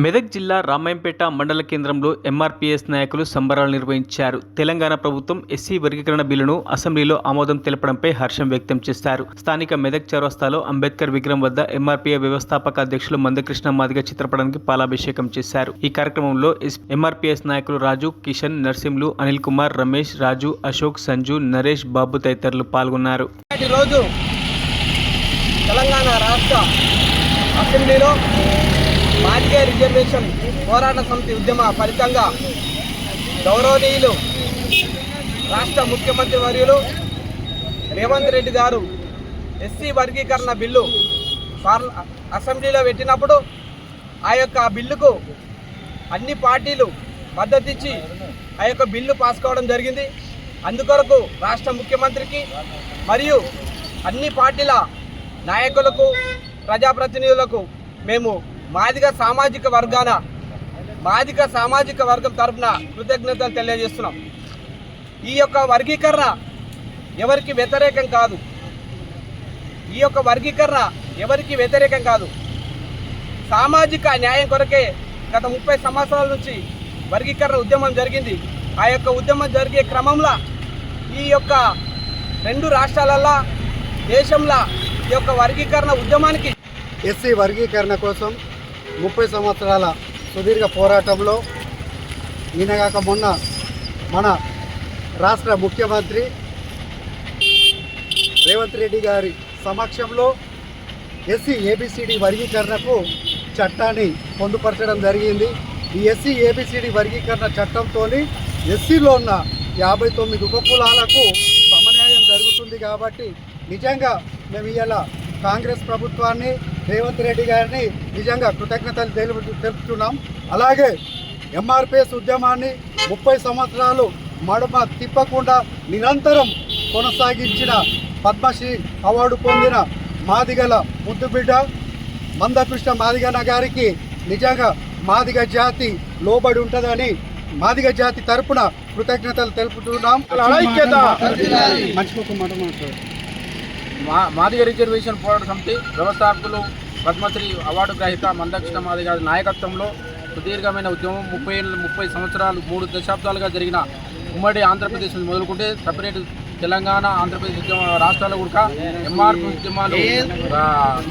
మెదక్ జిల్లా రామాయంపేట మండల కేంద్రంలో ఎంఆర్పీఎస్ నాయకులు సంబరాలు నిర్వహించారు. తెలంగాణ ప్రభుత్వం ఎస్సీ వర్గీకరణ బిల్లును అసెంబ్లీలో ఆమోదం తెలపడంపై హర్షం వ్యక్తం చేశారు. స్థానిక మెదక్ చౌరస్తాలో అంబేద్కర్ విగ్రహం వద్ద ఎంఆర్పీఐ వ్యవస్థాపక అధ్యక్షులు మందకృష్ణ మాదిగ చిత్రపటానికి పాలాభిషేకం చేశారు. ఈ కార్యక్రమంలో ఎంఆర్పీఎస్ నాయకులు రాజు, కిషన్, నర్సింలు, అనిల్ కుమార్, రమేష్, రాజు, అశోక్, సంజు, నరేష్, బాబు తదితరులు పాల్గొన్నారు. తెలంగాణ రాష్ట్ర అసెంబ్లీలో మాదిగ రిజర్వేషన్ పోరాట సమితి ఉద్యమ ఫలితంగా గౌరవనీయులు రాష్ట్ర ముఖ్యమంత్రి వర్యులు రేవంత్ రెడ్డి గారు ఎస్సీ వర్గీకరణ బిల్లు అసెంబ్లీలో పెట్టినప్పుడు ఆ యొక్క బిల్లుకు అన్ని పార్టీలు మద్దతిచ్చి ఆ యొక్క బిల్లు పాస్ కావడం జరిగింది. అందుకొరకు రాష్ట్ర ముఖ్యమంత్రికి మరియు అన్ని పార్టీల నాయకులకు, ప్రజాప్రతినిధులకు మేము మాదిగ సామాజిక వర్గం తరఫున కృతజ్ఞతలు తెలియజేస్తున్నాం. ఈ యొక్క వర్గీకరణ ఎవరికి వ్యతిరేకం కాదు. సామాజిక న్యాయం కొరకే గత 30 సంవత్సరాల నుంచి వర్గీకరణ ఉద్యమం జరిగింది. ఆ యొక్క ఉద్యమం జరిగే క్రమంలో ఈ యొక్క 2 రాష్ట్రాలల్లో దేశంలో ఈ యొక్క వర్గీకరణ ఉద్యమానికి ఎస్సీ వర్గీకరణ కోసం 30 సంవత్సరాల సుదీర్ఘ పోరాటంలో ఈయనగాక మొన్న మన రాష్ట్ర ముఖ్యమంత్రి రేవంత్ రెడ్డి గారి సమక్షంలో ఎస్సీ ఏబిసిడి వర్గీకరణకు చట్టాన్ని పొందుపరచడం జరిగింది. ఈ ఎస్సీ ఏబిసిడి వర్గీకరణ చట్టంతో ఎస్సీలో ఉన్న 59 ఉపకులాలకు సమన్యాయం జరుగుతుంది. కాబట్టి నిజంగా మేము ఇవాళ కాంగ్రెస్ ప్రభుత్వాన్ని, రేవంత్ రెడ్డి గారిని నిజంగా కృతజ్ఞతలు తెలుపుతున్నాం. అలాగే ఎంఆర్పీఎస్ ఉద్యమాన్ని 30 సంవత్సరాలు మడమ తిప్పకుండా నిరంతరం కొనసాగించిన పద్మశ్రీ అవార్డు పొందిన మాదిగల ముద్దుబిడ్డ మందకృష్ణ మాదిగన్న గారికి నిజంగా మాదిగ జాతి లోబడి ఉంటుందని మాదిగ జాతి తరపున కృతజ్ఞతలు తెలుపుతున్నాం. మాదిగ రిజర్వేషన్ పోరాట సమితి వ్యవస్థాపకులు పద్మశ్రీ అవార్డు గ్రహీత మందకృష్ణ మాదిగ గారి నాయకత్వంలో సుదీర్ఘమైన ఉద్యమం 30 సంవత్సరాలు 3 దశాబ్దాలుగా జరిగిన ఉమ్మడి ఆంధ్రప్రదేశ్ మొదలుకుంటే సపరేట్ తెలంగాణ, ఆంధ్రప్రదేశ్ ఉద్యమ రాష్ట్రాల కూడా ఎంఆర్పీ ఉద్యమాలు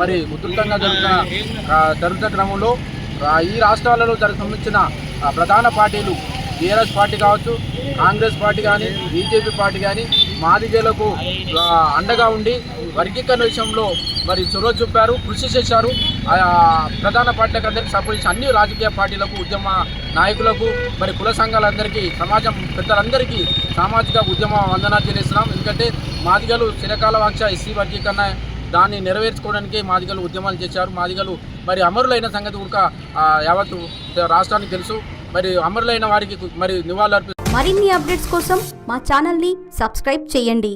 మరి ఉధృతంగా జరుగుతున్న క్రమంలో ఈ రాష్ట్రాలలో సంబంధించిన ప్రధాన పార్టీలు టీఆర్ఎస్ పార్టీ కావచ్చు, కాంగ్రెస్ పార్టీ కానీ, బీజేపీ పార్టీ కానీ మాదిగలకు అండగా ఉండి వర్గీకరణ విషయంలో మరి చొరవ చూపారు, కృషి చేశారు. ప్రధాన పార్టీలకు అందరికీ సపోర్ట్ చేసి అన్ని రాజకీయ పార్టీలకు, ఉద్యమ నాయకులకు, మరి కుల సంఘాలందరికీ, సమాజం పెద్దలందరికీ సామాజిక ఉద్యమ వందనాలు తెలియజేస్తున్నాం. ఎందుకంటే మాదిగలు చిరకాల వాంఛ ఎస్సీ వర్గీకరణ దాన్ని నెరవేర్చుకోవడానికి మాదిగలు ఉద్యమాలు చేశారు. మాదిగలు మరి అమరులైన సంగతి కూడా యావత్తు రాష్ట్రానికి తెలుసు. మరి అమరులైన వారికి మరి నివాళులు అర్పిస్తారు. మరిన్ని అప్డేట్స్ కోసం మా ఛానల్ని సబ్స్క్రైబ్ చేయండి.